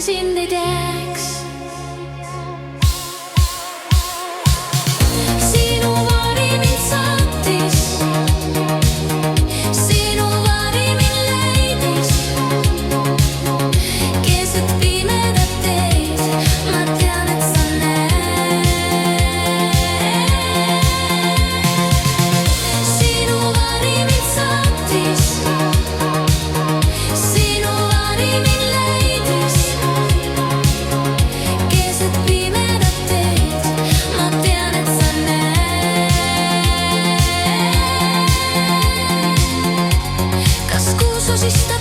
sind ei teeks. Sinu vari mind saatis, sinu vari mind leidis. Keset pimedat teed, ma tean, et sa näed. Sinu vari mind saatis, sinu vari mind leidis. Keset pimedat teed, ma tean, et sa näed. Kas kuusu siis ta